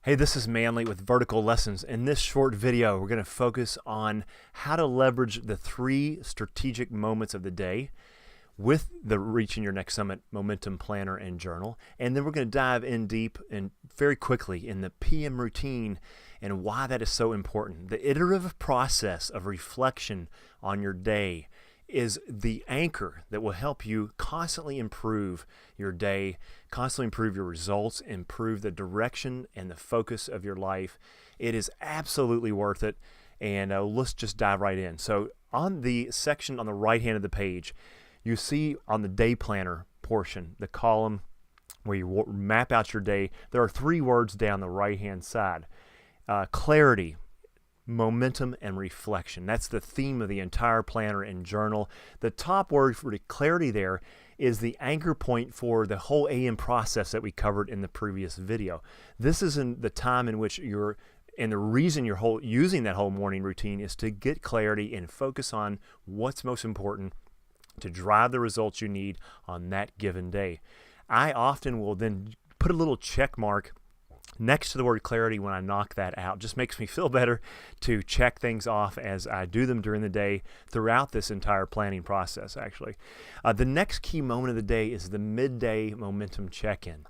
Hey, this is Manly with Vertical Lessons. In this short video, we're going to focus on how to leverage the 3 strategic moments of the day with the Reaching Your Next Summit Momentum Planner and Journal. And then we're going to dive in deep and very quickly in the PM routine and why that is so important. The iterative process of reflection on your day is the anchor that will help you constantly improve your day, constantly improve your results, improve the direction and the focus of your life. It is absolutely worth it. And let's just dive right in. So on the section on the right hand of the page, you see on the day planner portion, the column where you map out your day, there are 3 words down the right hand side. Clarity, momentum, and reflection. That's the theme of the entire planner and journal. The top word for the clarity there is the anchor point for the whole AM process that we covered in the previous video. This is in the time in which and the reason you're using that whole morning routine is to get clarity and focus on what's most important to drive the results you need on that given day. I often will then put a little check mark next to the word clarity when I knock that out. Just makes me feel better to check things off as I do them during the day throughout this entire planning process, actually. The next key moment of the day is the midday momentum check-in.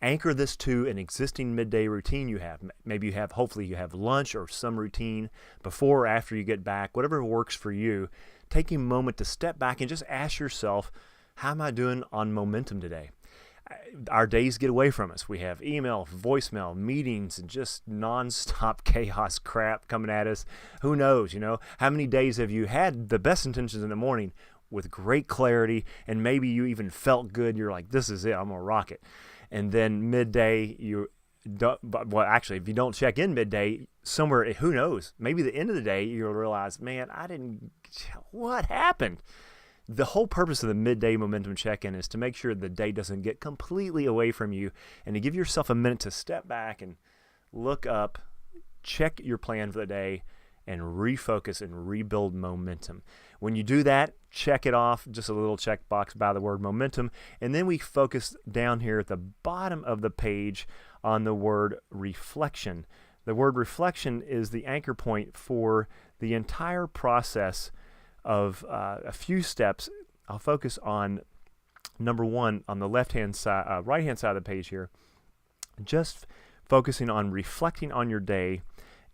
Anchor this to an existing midday routine you have. Maybe hopefully you have lunch or some routine before or after you get back, whatever works for you. Taking a moment to step back and just ask yourself, how am I doing on momentum today? Our days get away from us. We have email, voicemail, meetings, and just nonstop chaos crap coming at us. Who knows, how many days have you had the best intentions in the morning with great clarity, and maybe you even felt good. You're like, this is it, I'm going to rock it. And then midday, actually, if you don't check in midday, somewhere, who knows, maybe the end of the day, you'll realize, man, what happened? The whole purpose of the midday momentum check-in is to make sure the day doesn't get completely away from you and to give yourself a minute to step back and look up, check your plan for the day, and refocus and rebuild momentum. When you do that, check it off, just a little checkbox by the word momentum, and then we focus down here at the bottom of the page on the word reflection. The word reflection is the anchor point for the entire process of a few steps. I'll focus on number 1 on the left-hand side, right-hand side of the page here, just focusing on reflecting on your day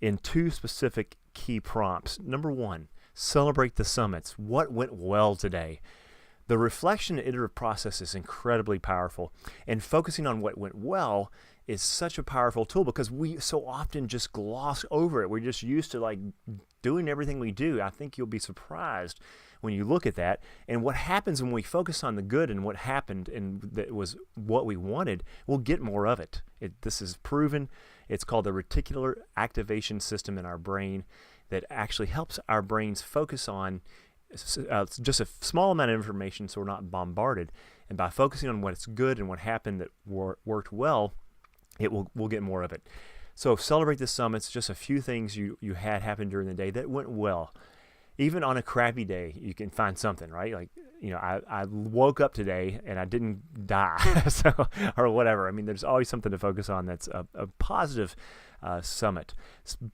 in 2 specific key prompts. Number 1, celebrate the summits. What went well today? The reflection and iterative process is incredibly powerful, and focusing on what went well is such a powerful tool because we so often just gloss over it. We're just used to doing everything we do. I think you'll be surprised when you look at that. And what happens when we focus on the good and what happened and that was what we wanted, we'll get more of it. This is proven. It's called the reticular activation system in our brain that actually helps our brains focus on just a small amount of information so we're not bombarded. And by focusing on what's good and what happened that worked well, we'll get more of it. So celebrate the summits, just a few things you had happen during the day that went well. Even on a crappy day, you can find something, right? I woke up today and I didn't die, or whatever. I mean, there's always something to focus on that's a positive summit.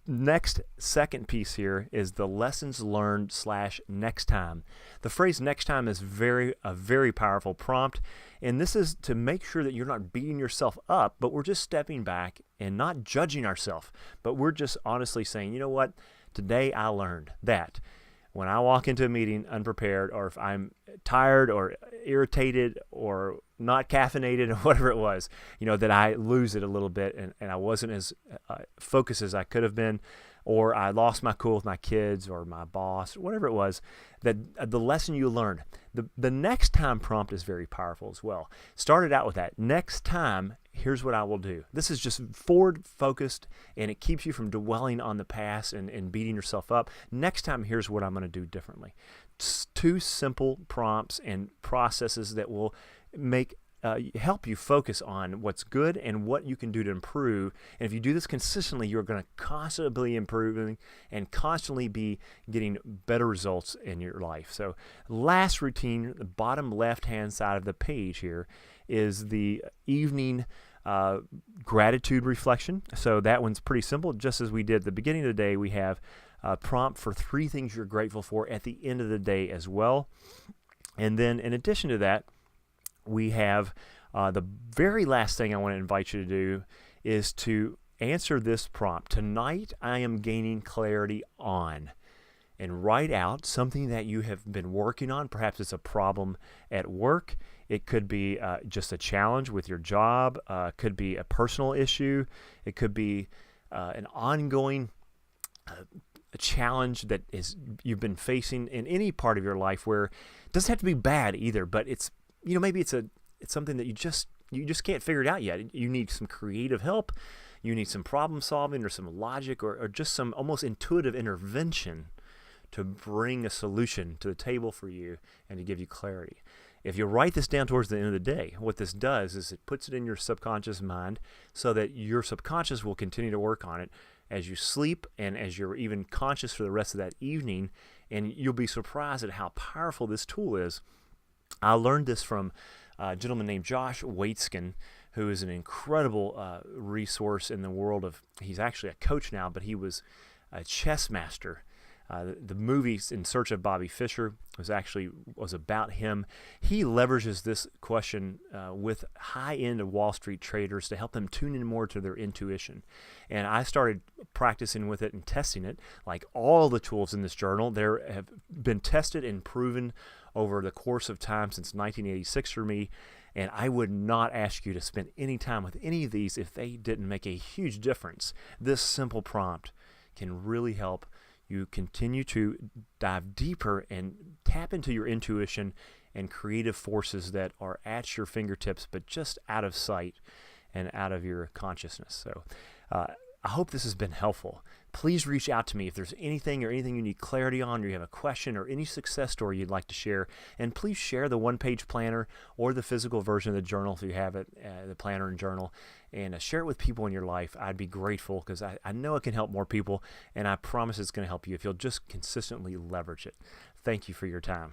Next, second piece here is the lessons learned / next time. The phrase next time is a very powerful prompt, and this is to make sure that you're not beating yourself up, but we're just stepping back and not judging ourselves, but we're just honestly saying, you know what, today I learned that when I walk into a meeting unprepared, or if I'm tired or irritated or not caffeinated or whatever it was, that I lose it a little bit and I wasn't as focused as I could have been, or I lost my cool with my kids or my boss, whatever it was, that the lesson you learned. The next time prompt is very powerful as well. Started out with that. Next time, here's what I will do. This is just forward focused, and it keeps you from dwelling on the past and beating yourself up. Next time, here's what I'm going to do differently. 2 simple prompts and processes that will help you focus on what's good and what you can do to improve. And if you do this consistently, you're going to constantly be improving and constantly be getting better results in your life. So last routine, the bottom left-hand side of the page here, is the evening gratitude reflection. So that one's pretty simple. Just as we did at the beginning of the day, we have a prompt for 3 things you're grateful for at the end of the day as well. And then in addition to that, we have the very last thing I want to invite you to do is to answer this prompt. Tonight, I am gaining clarity on. And write out something that you have been working on. Perhaps it's a problem at work. It could be just a challenge with your job. Could be a personal issue. It could be an ongoing a challenge that you've been facing in any part of your life, where it doesn't have to be bad either, but it's maybe it's something that you just can't figure it out yet. You need some creative help. You need some problem solving or some logic or just some almost intuitive intervention to bring a solution to the table for you and to give you clarity. If you write this down towards the end of the day, what this does is it puts it in your subconscious mind so that your subconscious will continue to work on it as you sleep and as you're even conscious for the rest of that evening, and you'll be surprised at how powerful this tool is. I learned this from a gentleman named Josh Waitzkin, who is an incredible resource in the world of, he's actually a coach now, but he was a chess master. The movie In Search of Bobby Fischer was about him. He leverages this question with high-end Wall Street traders to help them tune in more to their intuition. And I started practicing with it and testing it. Like all the tools in this journal, they have been tested and proven over the course of time since 1986 for me. And I would not ask you to spend any time with any of these if they didn't make a huge difference. This simple prompt can really help you continue to dive deeper and tap into your intuition and creative forces that are at your fingertips, but just out of sight and out of your consciousness. So I hope this has been helpful. Please reach out to me if there's anything you need clarity on, or you have a question or any success story you'd like to share. And please share the one-page planner or the physical version of the journal if you have it, the planner and journal, and share it with people in your life. I'd be grateful because I know it can help more people, and I promise it's going to help you if you'll just consistently leverage it. Thank you for your time.